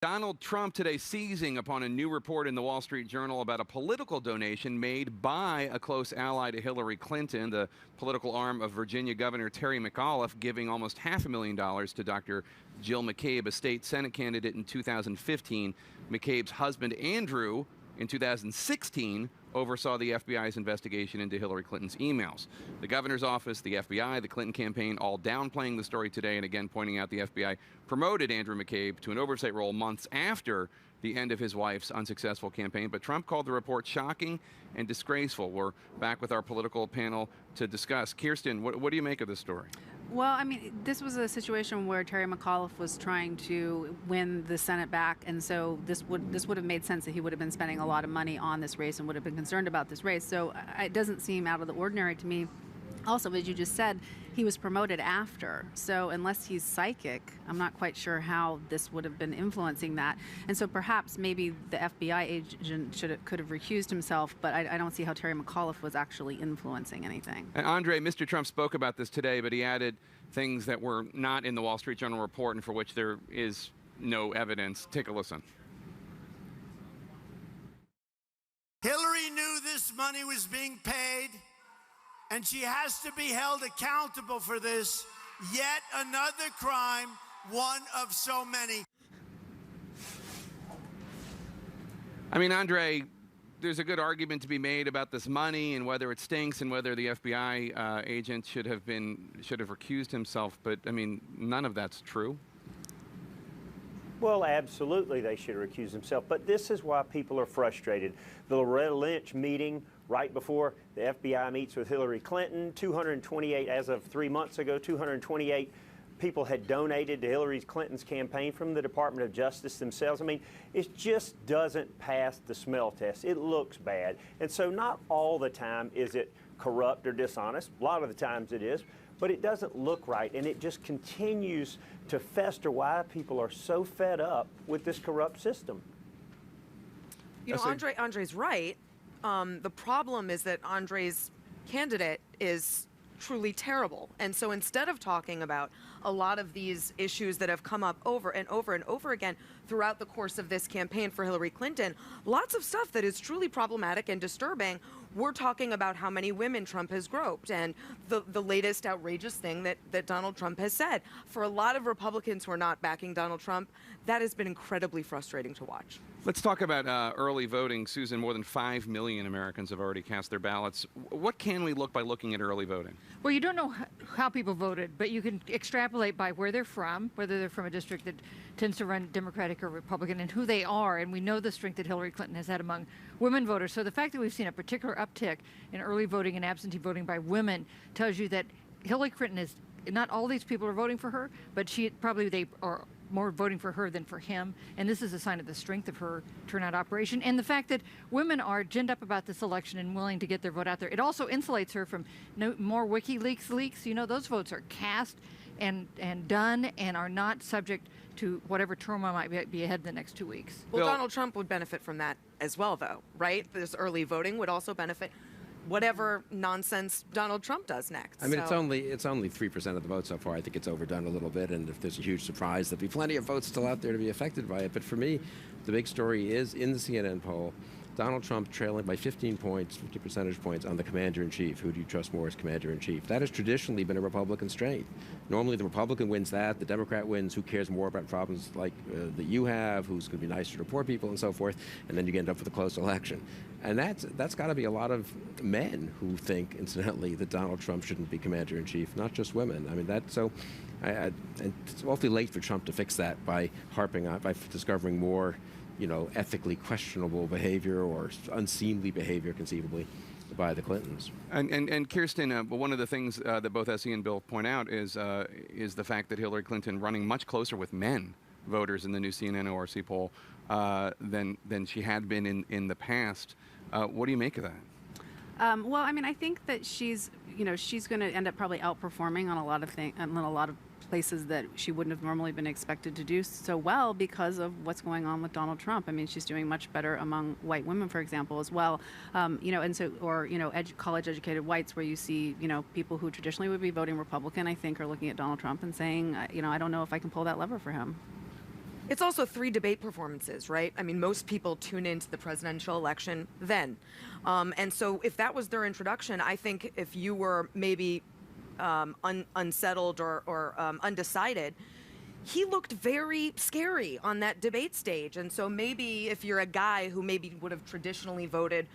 Donald Trump today seizing upon a new report in the Wall Street Journal about a political donation made by a close ally to Hillary Clinton, the political arm of Virginia Governor Terry McAuliffe, giving almost $500,000 to Dr. Jill McCabe, a state Senate candidate in 2015. McCabe's husband, Andrew, in 2016, oversaw the FBI's investigation into Hillary Clinton's emails. The governor's office, the FBI, the Clinton campaign, all downplaying the story today, and again pointing out the FBI promoted Andrew McCabe to an oversight role months after the end of his wife's unsuccessful campaign. But Trump called the report shocking and disgraceful. We're back with our political panel to discuss. Kirsten, what do you make of this story? Well, I mean, this was a situation where Terry McAuliffe was trying to win the Senate back, and so this would have made sense that he would have been spending a lot of money on this race and would have been concerned about this race. So it doesn't seem out of the ordinary to me. Also, as you just said, he was promoted after. So unless he's psychic, I'm not quite sure how this would have been influencing that. And so perhaps maybe the FBI agent could have recused himself, but I don't see how Terry McAuliffe was actually influencing anything. And Andre, Mr. Trump spoke about this today, but he added things that were not in the Wall Street Journal report and for which there is no evidence. Take a listen. Hillary knew this money was being paid, and she has to be held accountable for this. Yet another crime, one of so many. I mean, Andre, there's a good argument to be made about this money and whether it stinks and whether the FBI agent should have recused himself. But I mean, none of that's true. Well, absolutely, they should have recused themselves. But this is why people are frustrated. The Loretta Lynch meeting right before the FBI meets with Hillary Clinton, 228, as of 3 months ago, 228 people had donated to Hillary Clinton's campaign from the Department of Justice themselves. I mean, it just doesn't pass the smell test. It looks bad. And so not all the time is it corrupt or dishonest. A lot of the times it is. But it doesn't look right, and it just continues to fester why people are so fed up with this corrupt system. You know, Andre's right. The problem is that Andre's candidate is truly terrible. And so instead of talking about a lot of these issues that have come up over and over and over again throughout the course of this campaign for Hillary Clinton, lots of stuff that is truly problematic and disturbing. We're talking about how many women Trump has groped and the latest outrageous thing that Donald Trump has said. For a lot of Republicans who are not backing Donald Trump, that has been incredibly frustrating to watch. Let's talk about early voting. Susan, more than 5 million Americans have already cast their ballots. What can we look by looking at early voting? Well, you don't know how people voted, but you can extrapolate by where they're from, whether they're from a district that tends to run Democratic or Republican, and who they are. And we know the strength that Hillary Clinton has had among women voters. So the fact that we've seen a particular uptick in early voting and absentee voting by women tells you that Hillary Clinton is, not all these people are voting for her, but they are more voting for her than for him. And this is a sign of the strength of her turnout operation and the fact that women are ginned up about this election and willing to get their vote out there. It also insulates her from more WikiLeaks leaks. You know, those votes are cast and done and are not subject to whatever turmoil might be ahead the next 2 weeks. Well, Donald Trump would benefit from that as well, though, right? This early voting would also benefit whatever nonsense Donald Trump does next. I mean, it's only 3% of the vote so far. I think it's overdone a little bit, and if there's a huge surprise, there'll be plenty of votes still out there to be affected by it. But for me, the big story is in the CNN poll, Donald Trump trailing by 15 points, 50 percentage points on the commander-in-chief. Who do you trust more as commander-in-chief? That has traditionally been a Republican strength. Normally the Republican wins that, the Democrat wins who cares more about problems like that you have, who's going to be nicer to poor people and so forth, and then you end up with a close election. And that's got to be a lot of men who think, incidentally, that Donald Trump shouldn't be commander-in-chief, not just women. I mean, and it's awfully late for Trump to fix that by discovering more, ethically questionable behavior or unseemly behavior, conceivably, by the Clintons. And Kirsten, one of the things that both Essie and Bill point out is the fact that Hillary Clinton running much closer with men voters in the new CNN ORC poll than she had been in the past. What do you make of that? Well, I mean, I think that she's going to end up probably outperforming on a lot of places that she wouldn't have normally been expected to do so well because of what's going on with Donald Trump. I mean, she's doing much better among white women, for example, as well. And so, or college-educated whites, where you see, people who traditionally would be voting Republican, I think, are looking at Donald Trump and saying, I don't know if I can pull that lever for him. It's also 3 debate performances, right? I mean, most people tune into the presidential election then. And so if that was their introduction, I think if you were maybe unsettled or undecided, he looked very scary on that debate stage. And so maybe if you're a guy who maybe would have traditionally voted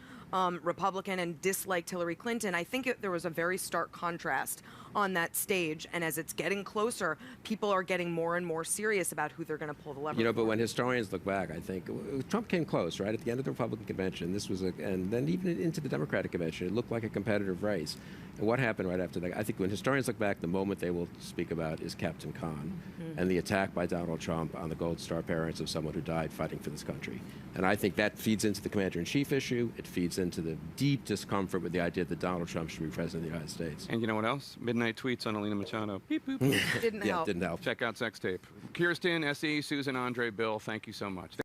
Republican and disliked Hillary Clinton, I think there was a very stark contrast on that stage. And as it's getting closer, people are getting more and more serious about who they're going to pull the lever. You know, but when historians look back, I think Trump came close, right? At the end of the Republican convention, and then even into the Democratic convention, it looked like a competitive race. And what happened right after that? I think when historians look back, the moment they will speak about is Captain Khan and the attack by Donald Trump on the Gold Star parents of someone who died fighting for this country. And I think that feeds into the commander-in-chief issue. It feeds into the deep discomfort with the idea that Donald Trump should be president of the United States. And you know what else? Midnight tweets on Alina Machado. Beep, boop. Didn't help. Didn't help. Check out Sex Tape. Kirsten, S.E., Susan, Andre, Bill, thank you so much.